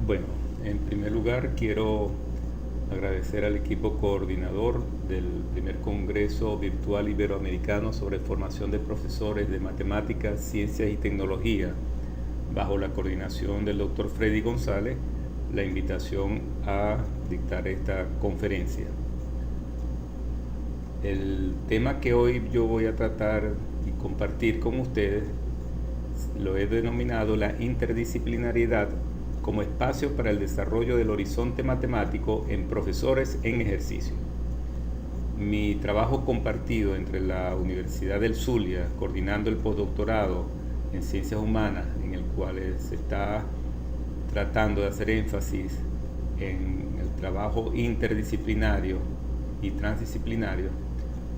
Bueno, en primer lugar quiero agradecer al equipo coordinador del primer Congreso Virtual Iberoamericano sobre formación de profesores de matemáticas, ciencias y tecnología, bajo la coordinación del doctor Freddy González, la invitación a dictar esta conferencia. El tema que hoy yo voy a tratar y compartir con ustedes lo he denominado la interdisciplinariedad como espacio para el desarrollo del horizonte matemático en profesores en ejercicio. Mi trabajo compartido entre la Universidad del Zulia, coordinando el postdoctorado en Ciencias Humanas, en el cual se está tratando de hacer énfasis en el trabajo interdisciplinario y transdisciplinario,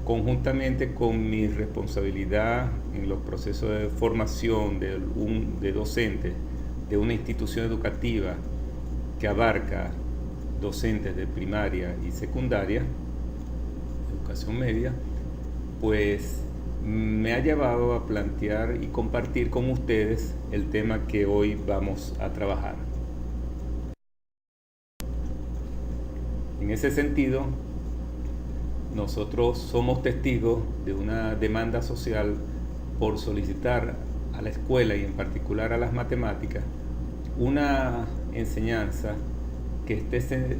conjuntamente con mi responsabilidad en los procesos de formación de docentes de una institución educativa que abarca docentes de primaria y secundaria, educación media, pues me ha llevado a plantear y compartir con ustedes el tema que hoy vamos a trabajar. En ese sentido, nosotros somos testigos de una demanda social por solicitar a la escuela y en particular a las matemáticas una enseñanza que esté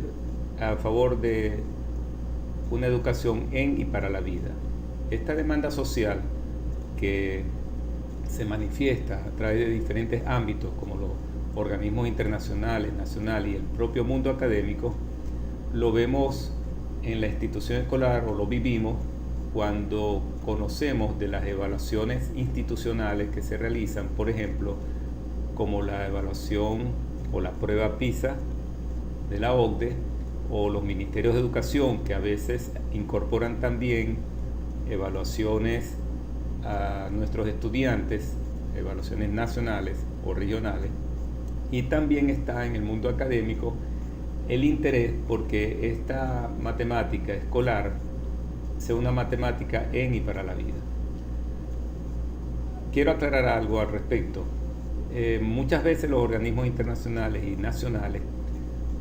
a favor de una educación en y para la vida. Esta demanda social que se manifiesta a través de diferentes ámbitos como los organismos internacionales, nacionales y el propio mundo académico, lo vemos en la institución escolar o lo vivimos cuando conocemos de las evaluaciones institucionales que se realizan, por ejemplo, como la evaluación o la prueba PISA de la OCDE o los ministerios de educación que a veces incorporan también evaluaciones a nuestros estudiantes, evaluaciones nacionales o regionales, y también está en el mundo académico el interés porque esta matemática escolar sea una matemática en y para la vida. Quiero aclarar algo al respecto. Muchas veces los organismos internacionales y nacionales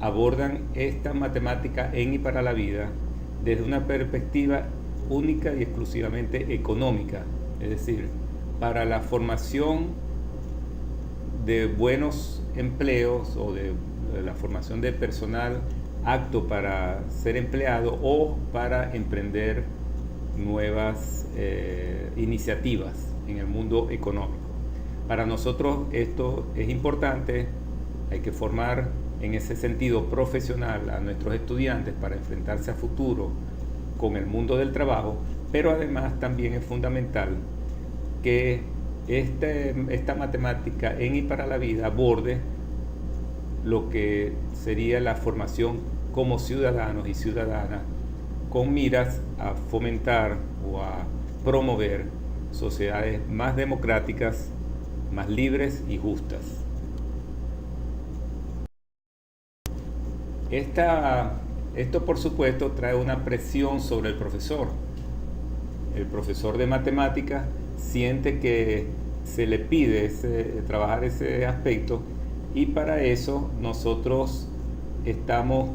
abordan esta matemática en y para la vida desde una perspectiva única y exclusivamente económica, es decir, para la formación de buenos empleos o de la formación de personal apto para ser empleado o para emprender nuevas iniciativas en el mundo económico. Para nosotros esto es importante, hay que formar en ese sentido profesional a nuestros estudiantes para enfrentarse a futuro con el mundo del trabajo, pero además también es fundamental que esta matemática en y para la vida aborde lo que sería la formación como ciudadanos y ciudadanas con miras a fomentar o a promover sociedades más democráticas, más libres y justas. Esto por supuesto trae una presión sobre el profesor. El profesor de matemáticas siente que se le pide trabajar ese aspecto y para eso nosotros estamos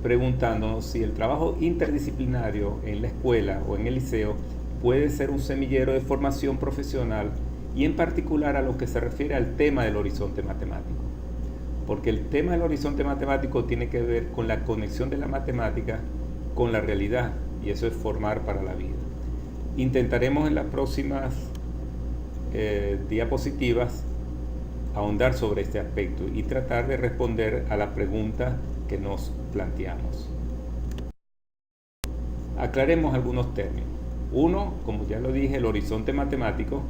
preguntándonos si el trabajo interdisciplinario en la escuela o en el liceo puede ser un semillero de formación profesional y en particular a lo que se refiere al tema del horizonte matemático. Porque el tema del horizonte matemático tiene que ver con la conexión de la matemática con la realidad y eso es formar para la vida. Intentaremos en las próximas diapositivas ahondar sobre este aspecto y tratar de responder a la pregunta que nos planteamos. Aclaremos algunos términos. Uno, como ya lo dije, el horizonte matemático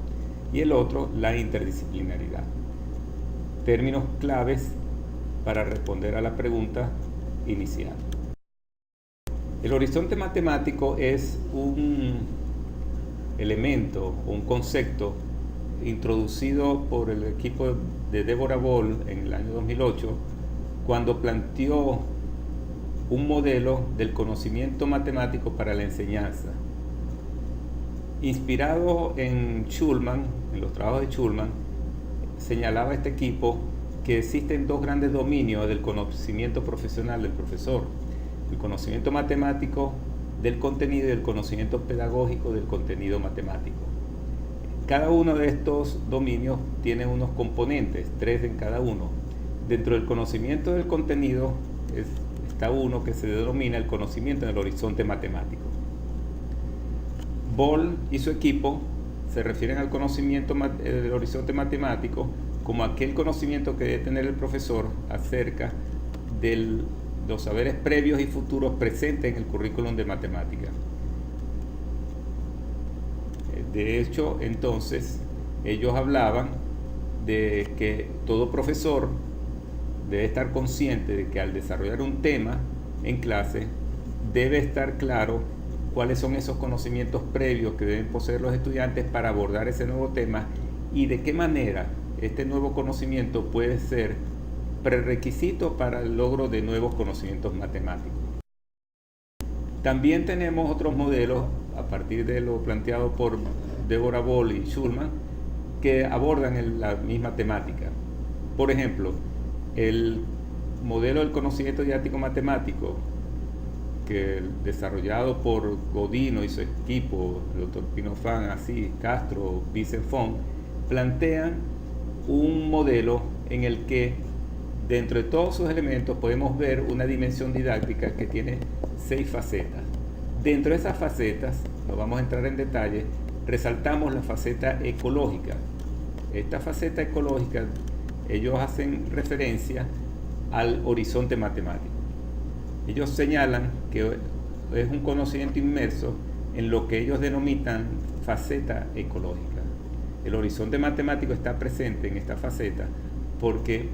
y el otro, la interdisciplinaridad. Términos claves para responder a la pregunta inicial. El horizonte matemático es un elemento o un concepto introducido por el equipo de Deborah Ball en el año 2008 cuando planteó un modelo del conocimiento matemático para la enseñanza. Inspirado en Schulman, en los trabajos de Schulman, señalaba este equipo que existen dos grandes dominios del conocimiento profesional del profesor: el conocimiento matemático del contenido y el conocimiento pedagógico del contenido matemático. Cada uno de estos dominios tiene unos componentes, 3 en cada uno. Dentro del conocimiento del contenido está uno que se denomina el conocimiento en el horizonte matemático. Boll y su equipo se refieren al conocimiento del horizonte matemático como aquel conocimiento que debe tener el profesor acerca de los saberes previos y futuros presentes en el currículum de matemática. De hecho, entonces, ellos hablaban de que todo profesor debe estar consciente de que al desarrollar un tema en clase debe estar claro cuáles son esos conocimientos previos que deben poseer los estudiantes para abordar ese nuevo tema y de qué manera este nuevo conocimiento puede ser prerequisito para el logro de nuevos conocimientos matemáticos. También tenemos otros modelos a partir de lo planteado por Deborah Boll y Schulman que abordan la misma temática. Por ejemplo, el modelo del conocimiento didáctico matemático desarrollado por Godino y su equipo, el Dr. Pino Fan, Asís, Castro, Vincent Font, plantean un modelo en el que dentro de todos sus elementos podemos ver una dimensión didáctica que tiene 6 facetas. Dentro de esas facetas, no vamos a entrar en detalle, resaltamos la faceta ecológica. Esta faceta ecológica, ellos hacen referencia al horizonte matemático. Ellos señalan que es un conocimiento inmerso en lo que ellos denominan faceta ecológica. El horizonte matemático está presente en esta faceta porque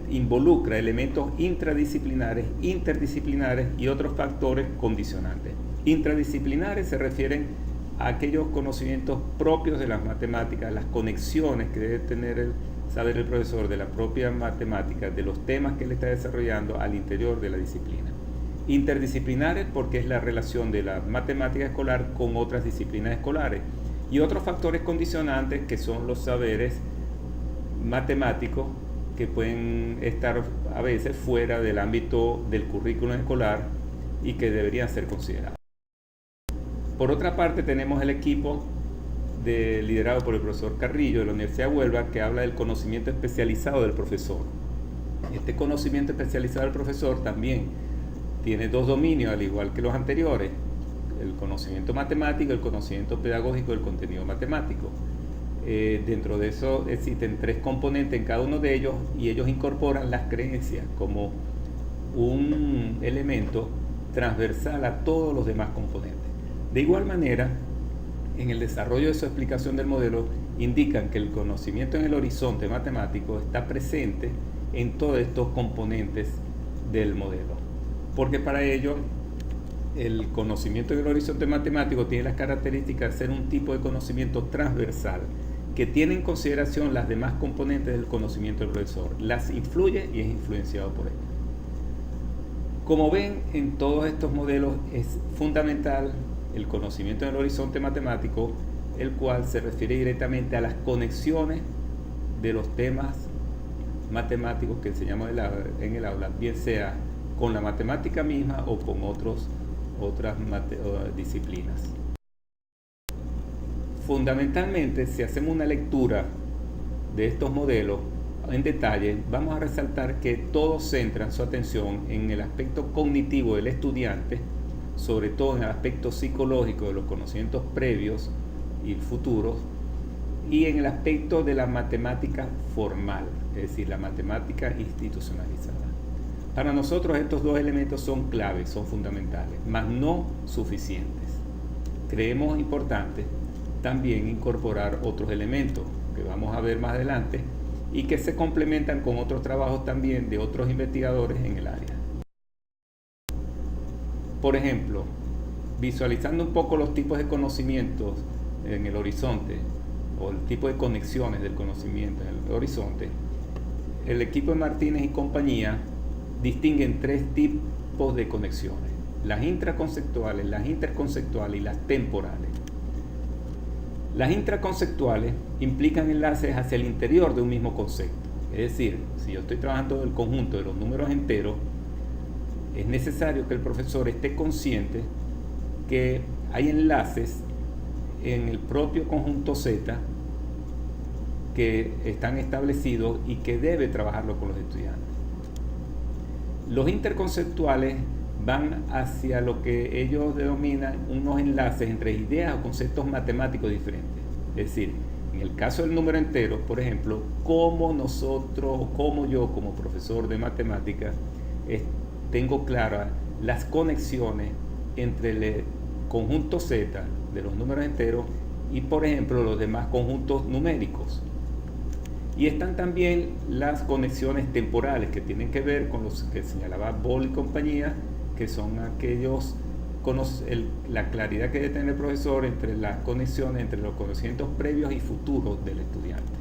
involucra elementos intradisciplinares, interdisciplinares y otros factores condicionantes. Intradisciplinares se refieren a aquellos conocimientos propios de las matemáticas, las conexiones que debe tener saber el profesor de la propia matemática, de los temas que él está desarrollando al interior de la disciplina. Interdisciplinares porque es la relación de la matemática escolar con otras disciplinas escolares, y otros factores condicionantes que son los saberes matemáticos que pueden estar a veces fuera del ámbito del currículum escolar y que deberían ser considerados. Por otra parte, tenemos el equipo liderado por el profesor Carrillo de la Universidad de Huelva, que habla del conocimiento especializado del profesor. Este conocimiento especializado del profesor también tiene 2 dominios, al igual que los anteriores: el conocimiento matemático y el conocimiento pedagógico del contenido matemático. Dentro de eso existen 3 componentes en cada uno de ellos, y ellos incorporan las creencias como un elemento transversal a todos los demás componentes. De igual manera, en el desarrollo de su explicación del modelo, indican que el conocimiento en el horizonte matemático está presente en todos estos componentes del modelo, porque para ello el conocimiento en el horizonte matemático tiene las características de ser un tipo de conocimiento transversal que tiene en consideración las demás componentes del conocimiento del profesor, las influye y es influenciado por él. Como ven, en todos estos modelos es fundamental el conocimiento en el horizonte matemático, el cual se refiere directamente a las conexiones de los temas matemáticos que enseñamos en el aula, bien sea con la matemática misma o con otras disciplinas. Fundamentalmente, si hacemos una lectura de estos modelos en detalle, vamos a resaltar que todos centran su atención en el aspecto cognitivo del estudiante, sobre todo en el aspecto psicológico de los conocimientos previos y futuros, y en el aspecto de la matemática formal, es decir, la matemática institucionalizada. Para nosotros estos 2 elementos son claves, son fundamentales, mas no suficientes. Creemos importante también incorporar otros elementos que vamos a ver más adelante y que se complementan con otros trabajos también de otros investigadores en el área. Por ejemplo, visualizando un poco los tipos de conocimientos en el horizonte o el tipo de conexiones del conocimiento en el horizonte, el equipo de Martínez y compañía distinguen 3 tipos de conexiones: las intraconceptuales, las interconceptuales y las temporales. Las intraconceptuales implican enlaces hacia el interior de un mismo concepto. Es decir, si yo estoy trabajando el conjunto de los números enteros, es necesario que el profesor esté consciente que hay enlaces en el propio conjunto Z que están establecidos y que debe trabajarlo con los estudiantes. Los interconceptuales van hacia lo que ellos denominan unos enlaces entre ideas o conceptos matemáticos diferentes. Es decir, en el caso del número entero, por ejemplo, cómo yo como profesor de matemáticas tengo claras las conexiones entre el conjunto Z de los números enteros y, por ejemplo, los demás conjuntos numéricos. Y están también las conexiones temporales que tienen que ver con los que señalaba Boll y compañía, que son aquellos, la claridad que debe tener el profesor entre las conexiones entre los conocimientos previos y futuros del estudiante.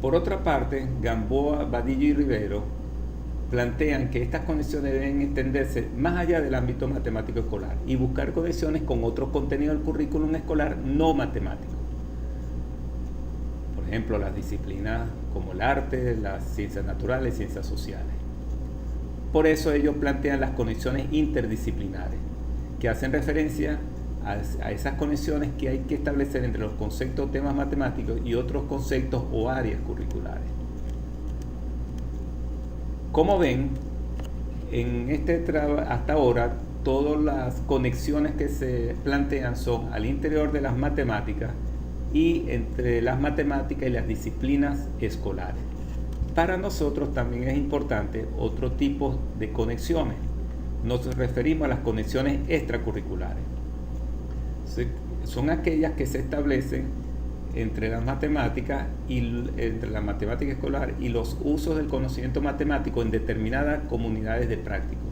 Por otra parte, Gamboa, Badillo y Rivero plantean que estas conexiones deben extenderse más allá del ámbito matemático escolar y buscar conexiones con otros contenidos del currículum escolar no matemáticos. Por ejemplo, las disciplinas como el arte, las ciencias naturales, ciencias sociales. Por eso ellos plantean las conexiones interdisciplinares, que hacen referencia a esas conexiones que hay que establecer entre los conceptos o temas matemáticos y otros conceptos o áreas curriculares. Como ven, hasta ahora todas las conexiones que se plantean son al interior de las matemáticas y entre las matemáticas y las disciplinas escolares. Para nosotros también es importante otro tipo de conexiones. Nos referimos a las conexiones extracurriculares. Son aquellas que se establecen entre las matemáticas entre la matemática escolar y los usos del conocimiento matemático en determinadas comunidades de prácticos,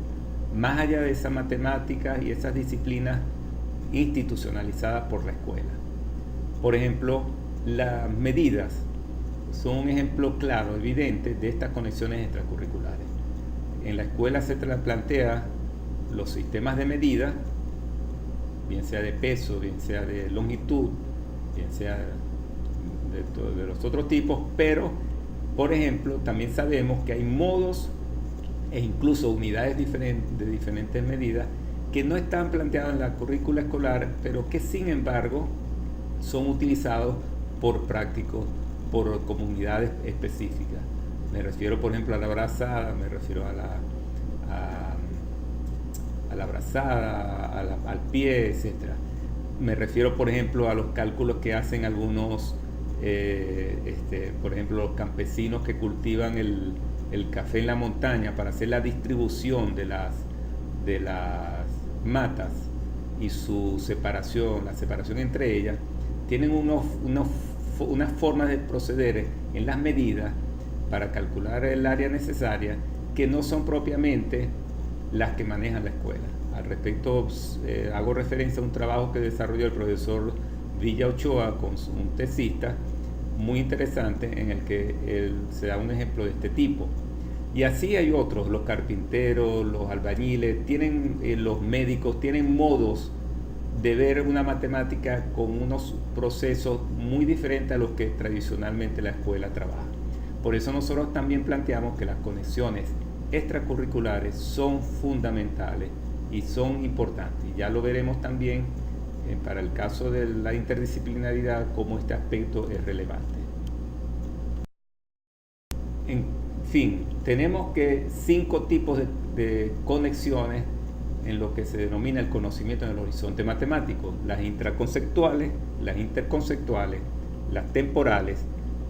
más allá de esa matemática y esas disciplinas institucionalizadas por la escuela. Por ejemplo, las medidas son un ejemplo claro, evidente, de estas conexiones extracurriculares. En la escuela se plantea los sistemas de medida, bien sea de peso, bien sea de longitud, bien sea de los otros tipos, pero, por ejemplo, también sabemos que hay modos e incluso unidades de diferentes medidas que no están planteadas en la currícula escolar, pero que sin embargo son utilizados por prácticos, por comunidades específicas. Me refiero, por ejemplo, a la brazada, me refiero a la brazada, al pie, etc. Me refiero, por ejemplo, a los cálculos que hacen algunos, por ejemplo, los campesinos que cultivan el café en la montaña para hacer la distribución de las matas y su separación, la separación entre ellas, tienen unas formas de proceder en las medidas para calcular el área necesaria que no son propiamente las que maneja la escuela. Al respecto, hago referencia a un trabajo que desarrolló el profesor Villa Ochoa con un tesista muy interesante en el que él se da un ejemplo de este tipo. Y así hay otros, los carpinteros, los albañiles, los médicos tienen modos de ver una matemática con unos procesos muy diferentes a los que tradicionalmente la escuela trabaja. Por eso nosotros también planteamos que las conexiones extracurriculares son fundamentales y son importantes. Y ya lo veremos también para el caso de la interdisciplinaridad, cómo este aspecto es relevante. En fin, tenemos que 5 tipos de conexiones en lo que se denomina el conocimiento en el horizonte matemático: las intraconceptuales, las interconceptuales, las temporales,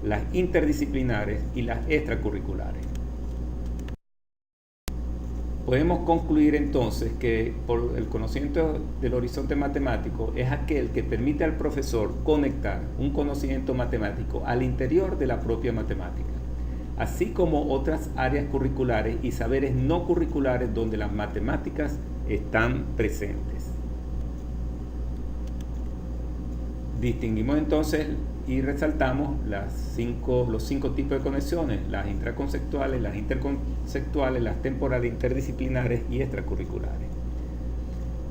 las interdisciplinares y las extracurriculares. Podemos concluir entonces que el conocimiento del horizonte matemático es aquel que permite al profesor conectar un conocimiento matemático al interior de la propia matemática, así como otras áreas curriculares y saberes no curriculares donde las matemáticas están presentes. Distinguimos entonces y resaltamos los 5 tipos de conexiones: las intraconceptuales, las interconceptuales, las temporales, interdisciplinares y extracurriculares.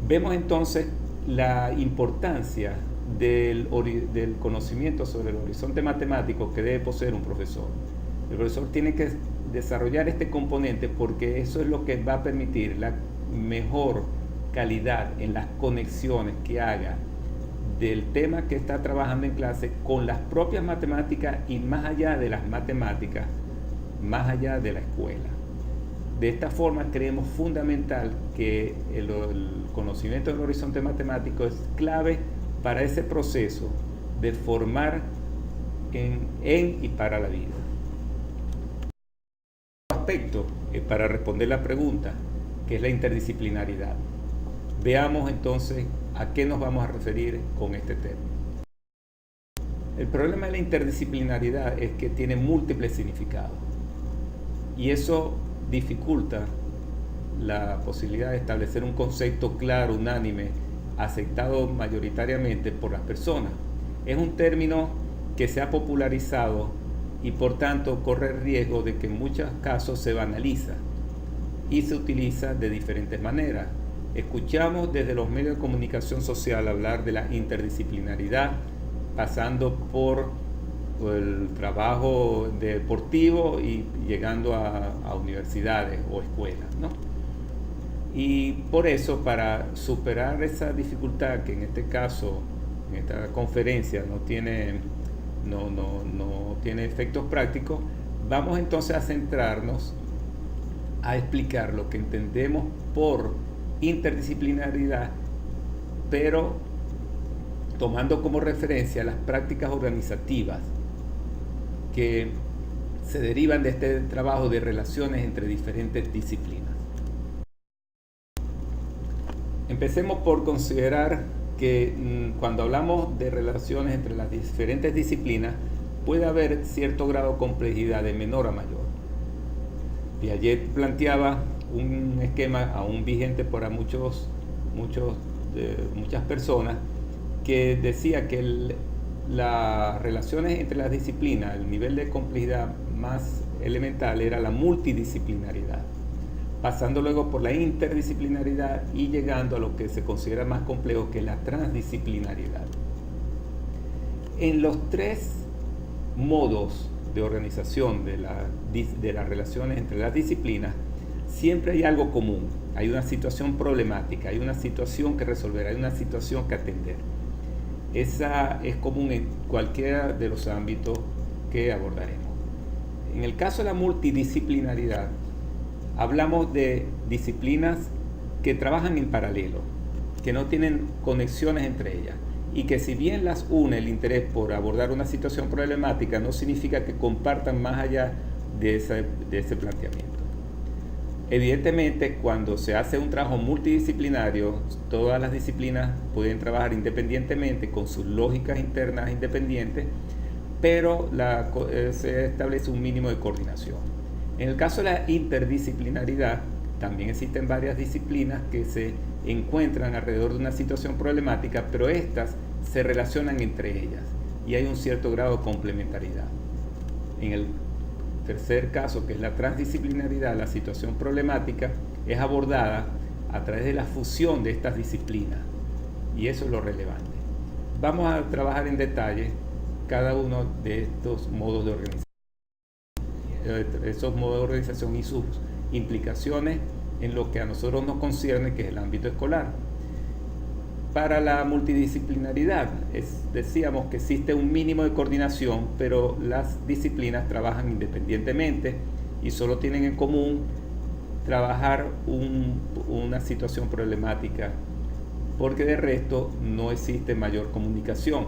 Vemos entonces la importancia del conocimiento sobre el horizonte matemático que debe poseer un profesor. El profesor tiene que desarrollar este componente porque eso es lo que va a permitir la mejor calidad en las conexiones que haga del tema que está trabajando en clase con las propias matemáticas y más allá de las matemáticas, más allá de la escuela. De esta forma creemos fundamental que el conocimiento del horizonte matemático es clave para ese proceso de formar en y para la vida. Aspecto para responder la pregunta, que es la interdisciplinaridad. Veamos entonces a qué nos vamos a referir con este término. El problema de la interdisciplinaridad es que tiene múltiples significados y eso dificulta la posibilidad de establecer un concepto claro, unánime, aceptado mayoritariamente por las personas. Es un término que se ha popularizado y por tanto corre el riesgo de que en muchos casos se banaliza y se utiliza de diferentes maneras. Escuchamos desde los medios de comunicación social hablar de la interdisciplinaridad, pasando por el trabajo deportivo y llegando a universidades o escuelas, ¿no? Y por eso, para superar esa dificultad que en este caso, en esta conferencia no tiene efectos prácticos, vamos entonces a centrarnos a explicar lo que entendemos por interdisciplinaridad, pero tomando como referencia las prácticas organizativas que se derivan de este trabajo de relaciones entre diferentes disciplinas. Empecemos por considerar que cuando hablamos de relaciones entre las diferentes disciplinas puede haber cierto grado de complejidad de menor a mayor. Piaget planteaba un esquema aún vigente para muchas personas que decía que las relaciones entre las disciplinas, el nivel de complejidad más elemental era la multidisciplinaridad, pasando luego por la interdisciplinaridad y llegando a lo que se considera más complejo, que es la transdisciplinaridad. En los tres modos de organización de las relaciones entre las disciplinas, siempre hay algo común, hay una situación problemática, hay una situación que resolver, hay una situación que atender. Esa es común en cualquiera de los ámbitos que abordaremos. En el caso de la multidisciplinaridad, hablamos de disciplinas que trabajan en paralelo, que no tienen conexiones entre ellas y que si bien las une el interés por abordar una situación problemática, no significa que compartan más allá de ese planteamiento. Evidentemente, cuando se hace un trabajo multidisciplinario, todas las disciplinas pueden trabajar independientemente con sus lógicas internas independientes, pero se establece un mínimo de coordinación. En el caso de la interdisciplinaridad, también existen varias disciplinas que se encuentran alrededor de una situación problemática, pero estas se relacionan entre ellas y hay un cierto grado de complementariedad. En el tercer caso, que es la transdisciplinaridad, la situación problemática es abordada a través de la fusión de estas disciplinas y eso es lo relevante. Vamos a trabajar en detalle cada uno de estos modos de organización, esos modos de organización y sus implicaciones en lo que a nosotros nos concierne, que es el ámbito escolar. Para la multidisciplinaridad, decíamos que existe un mínimo de coordinación, pero las disciplinas trabajan independientemente y solo tienen en común trabajar una situación problemática, porque de resto no existe mayor comunicación.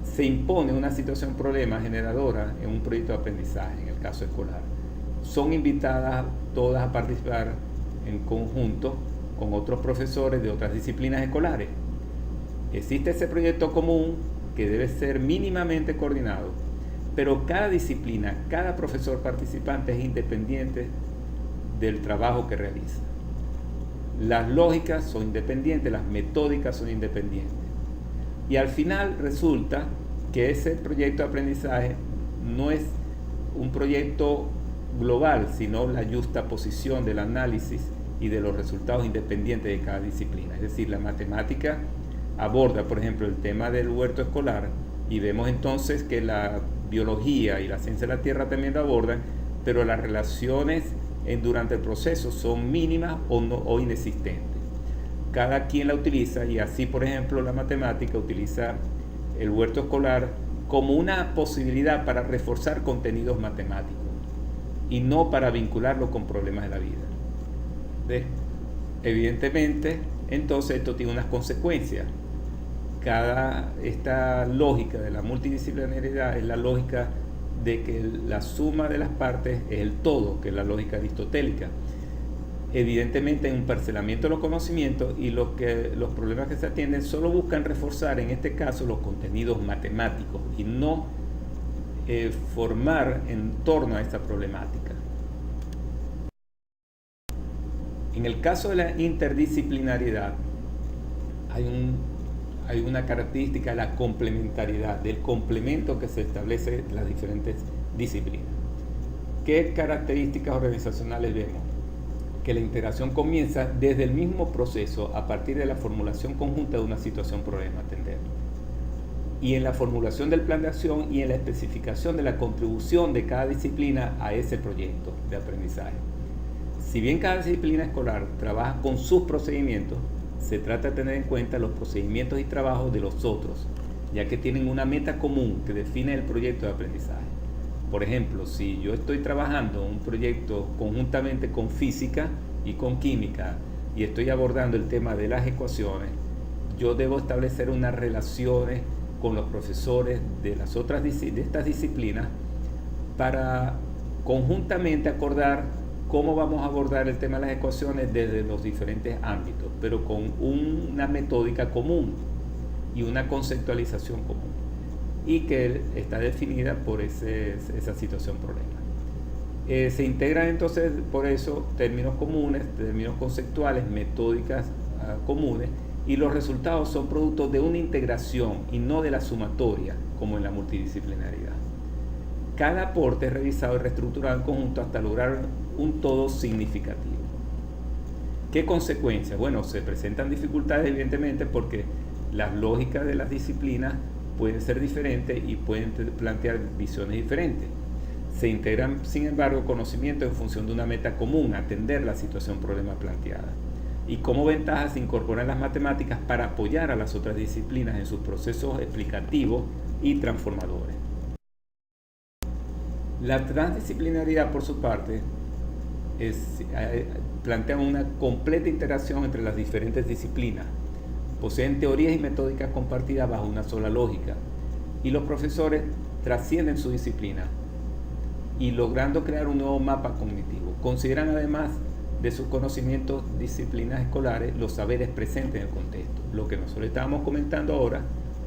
Se impone una situación problema generadora en un proyecto de aprendizaje, en el caso escolar. Son invitadas todas a participar en conjunto con otros profesores de otras disciplinas escolares. Existe ese proyecto común que debe ser mínimamente coordinado, pero cada disciplina, cada profesor participante es independiente del trabajo que realiza. Las lógicas son independientes, las metódicas son independientes. Y al final resulta que ese proyecto de aprendizaje no es un proyecto global, sino la justaposición del análisis y de los resultados independientes de cada disciplina. Es decir, la matemática aborda, por ejemplo, el tema del huerto escolar, y vemos entonces que la biología y la ciencia de la tierra también lo abordan, pero las relaciones durante el proceso son mínimas o inexistentes. Cada quien la utiliza, y así, por ejemplo, la matemática utiliza el huerto escolar como una posibilidad para reforzar contenidos matemáticos y no para vincularlo con problemas de la vida. ¿Ves? Evidentemente, entonces esto tiene unas consecuencias. Esta lógica de la multidisciplinaridad es la lógica de que la suma de las partes es el todo, que es la lógica aristotélica. Evidentemente hay un parcelamiento de los conocimientos, y los problemas que se atienden solo buscan reforzar, en este caso, los contenidos matemáticos y no formar en torno a esta problemática. En el caso de la interdisciplinaridad hay una característica de la complementariedad, del complemento que se establece en las diferentes disciplinas. ¿Qué características organizacionales vemos? Que la integración comienza desde el mismo proceso, a partir de la formulación conjunta de una situación problema a atender, y en la formulación del plan de acción y en la especificación de la contribución de cada disciplina a ese proyecto de aprendizaje. Si bien cada disciplina escolar trabaja con sus procedimientos, se trata de tener en cuenta los procedimientos y trabajos de los otros, ya que tienen una meta común que define el proyecto de aprendizaje. Por ejemplo, si yo estoy trabajando un proyecto conjuntamente con física y con química y estoy abordando el tema de las ecuaciones, yo debo establecer unas relaciones con los profesores de estas disciplinas para conjuntamente acordar cómo vamos a abordar el tema de las ecuaciones desde los diferentes ámbitos, pero con una metódica común y una conceptualización común, y que está definida por esa situación problema. Se integran entonces, por eso, términos comunes, términos conceptuales, metódicas comunes, y los resultados son productos de una integración y no de la sumatoria, como en la multidisciplinaridad. Cada aporte es revisado y reestructurado en conjunto hasta lograr un todo significativo. ¿Qué consecuencias? Bueno, se presentan dificultades, evidentemente, porque las lógicas de las disciplinas pueden ser diferentes y pueden plantear visiones diferentes. Se integran, sin embargo, conocimientos en función de una meta común, atender la situación problema planteada. Y como ventaja se incorporan las matemáticas para apoyar a las otras disciplinas en sus procesos explicativos y transformadores. La transdisciplinaridad, por su parte, plantea una completa interacción entre las diferentes disciplinas. Poseen teorías y metódicas compartidas bajo una sola lógica, y los profesores trascienden su disciplina y logrando crear un nuevo mapa cognitivo. Consideran, además de sus conocimientos, disciplinas escolares, los saberes presentes en el contexto. Lo que nosotros estábamos comentando ahora,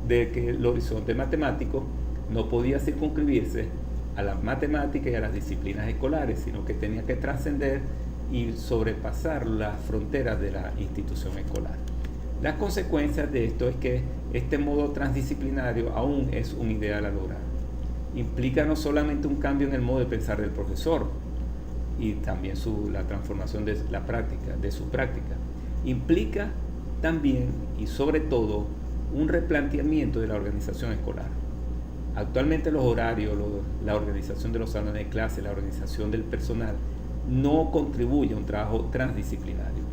de que el horizonte matemático no podía circunscribirse a las matemáticas y a las disciplinas escolares, sino que tenía que trascender y sobrepasar las fronteras de la institución escolar. Las consecuencias de esto es que este modo transdisciplinario aún es un ideal a lograr. Implica no solamente un cambio en el modo de pensar del profesor y también la transformación de su práctica. Implica también y sobre todo un replanteamiento de la organización escolar. Actualmente los horarios, la organización de los salones de clase, la organización del personal no contribuye a un trabajo transdisciplinario.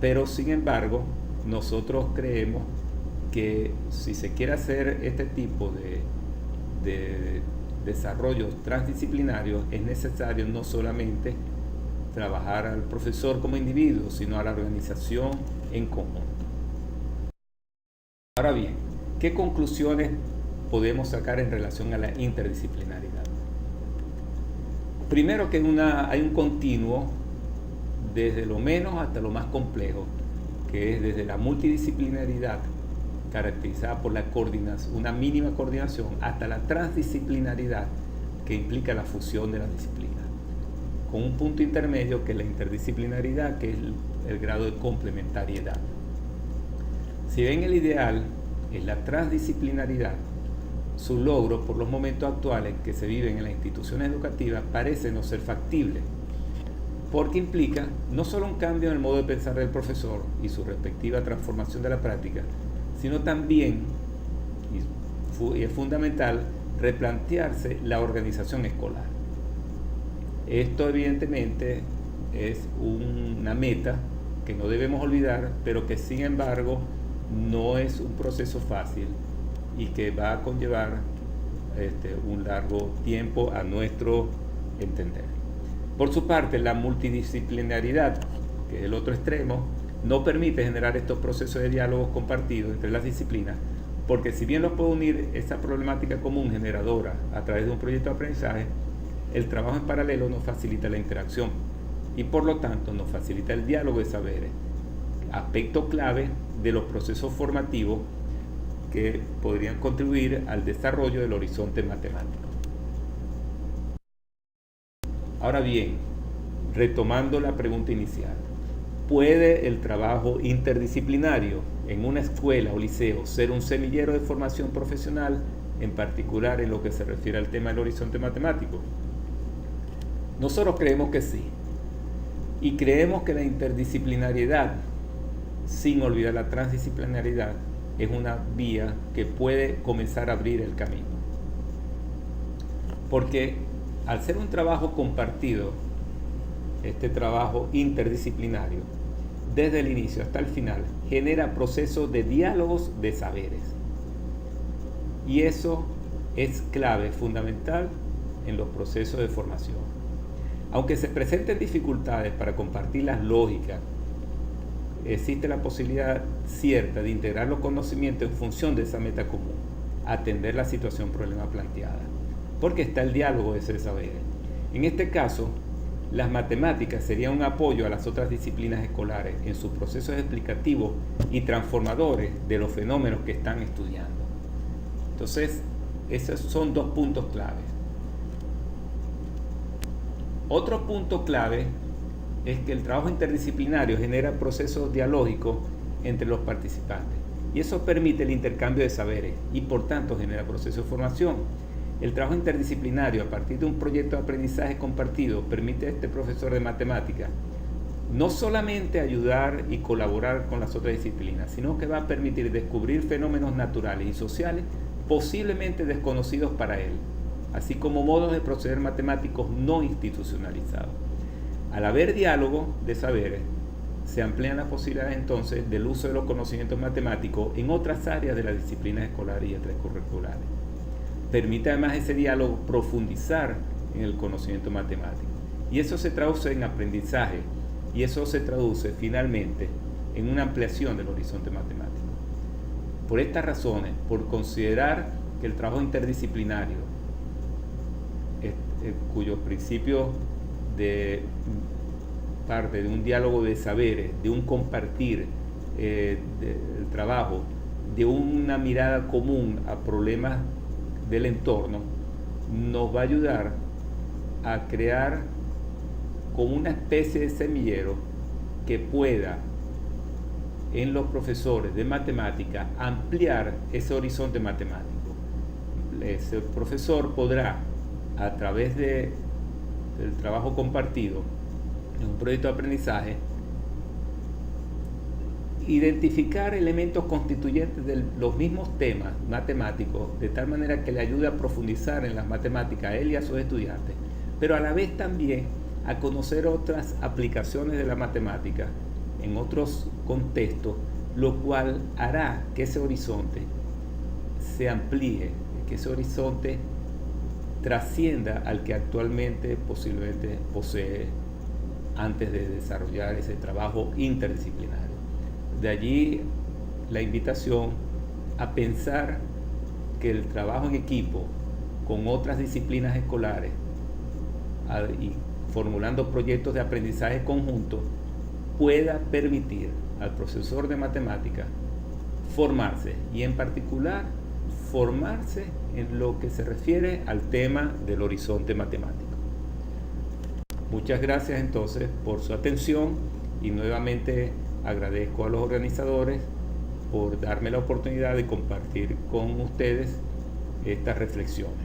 Pero sin embargo, nosotros creemos que si se quiere hacer este tipo de desarrollos transdisciplinarios, es necesario no solamente trabajar al profesor como individuo, sino a la organización en común. Ahora bien, ¿qué conclusiones podemos sacar en relación a la interdisciplinaridad? Primero, que hay un continuo desde lo menos hasta lo más complejo, que es desde la multidisciplinaridad, caracterizada por una mínima coordinación, hasta la transdisciplinaridad, que implica la fusión de las disciplinas, con un punto intermedio que es la interdisciplinaridad, que es el grado de complementariedad. Si bien el ideal es la transdisciplinaridad, su logro por los momentos actuales que se viven en las instituciones educativas parece no ser factible, porque implica no solo un cambio en el modo de pensar del profesor y su respectiva transformación de la práctica, sino también, y es fundamental, replantearse la organización escolar. Esto evidentemente es una meta que no debemos olvidar, pero que sin embargo no es un proceso fácil y que va a conllevar un largo tiempo a nuestro entender. Por su parte, la multidisciplinaridad, que es el otro extremo, no permite generar estos procesos de diálogos compartidos entre las disciplinas, porque si bien los puede unir esa problemática común generadora a través de un proyecto de aprendizaje, el trabajo en paralelo nos facilita la interacción y por lo tanto nos facilita el diálogo de saberes, aspecto clave de los procesos formativos que podrían contribuir al desarrollo del horizonte matemático. Ahora bien, retomando la pregunta inicial, ¿puede el trabajo interdisciplinario en una escuela o liceo ser un semillero de formación profesional, en particular en lo que se refiere al tema del horizonte matemático? Nosotros creemos que sí, y creemos que la interdisciplinariedad, sin olvidar la transdisciplinariedad, es una vía que puede comenzar a abrir el camino. Porque al ser un trabajo compartido, este trabajo interdisciplinario, desde el inicio hasta el final, genera procesos de diálogos de saberes. Y eso es clave, fundamental en los procesos de formación. Aunque se presenten dificultades para compartir las lógicas, existe la posibilidad cierta de integrar los conocimientos en función de esa meta común, atender la situación problema planteada, porque está el diálogo de ese saber. En este caso, las matemáticas serían un apoyo a las otras disciplinas escolares en sus procesos explicativos y transformadores de los fenómenos que están estudiando. Entonces, esos son dos puntos claves. Otro punto clave es que el trabajo interdisciplinario genera procesos dialógicos entre los participantes y eso permite el intercambio de saberes y por tanto genera procesos de formación. El trabajo interdisciplinario a partir de un proyecto de aprendizaje compartido permite a este profesor de matemáticas no solamente ayudar y colaborar con las otras disciplinas, sino que va a permitir descubrir fenómenos naturales y sociales posiblemente desconocidos para él, así como modos de proceder matemáticos no institucionalizados. Al haber diálogo de saberes, se amplían las posibilidades entonces del uso de los conocimientos matemáticos en otras áreas de las disciplinas escolares y extracurriculares. Permite además ese diálogo profundizar en el conocimiento matemático. Y eso se traduce en aprendizaje y eso se traduce finalmente en una ampliación del horizonte matemático. Por estas razones, por considerar que el trabajo interdisciplinario, cuyos principios de parte de un diálogo de saberes, de un compartir del trabajo, de una mirada común a problemas del entorno, nos va a ayudar a crear como una especie de semillero que pueda en los profesores de matemática ampliar ese horizonte matemático. Ese profesor podrá, a través del trabajo compartido en un proyecto de aprendizaje, identificar elementos constituyentes de los mismos temas matemáticos, de tal manera que le ayude a profundizar en las matemáticas a él y a sus estudiantes, pero a la vez también a conocer otras aplicaciones de la matemática en otros contextos, lo cual hará que ese horizonte se amplíe, que ese horizonte trascienda al que actualmente posiblemente posee antes de desarrollar ese trabajo interdisciplinario. De allí la invitación a pensar que el trabajo en equipo con otras disciplinas escolares y formulando proyectos de aprendizaje conjunto pueda permitir al profesor de matemáticas formarse y en particular formarse en lo que se refiere al tema del horizonte matemático. Muchas gracias entonces por su atención y nuevamente agradezco a los organizadores por darme la oportunidad de compartir con ustedes estas reflexiones.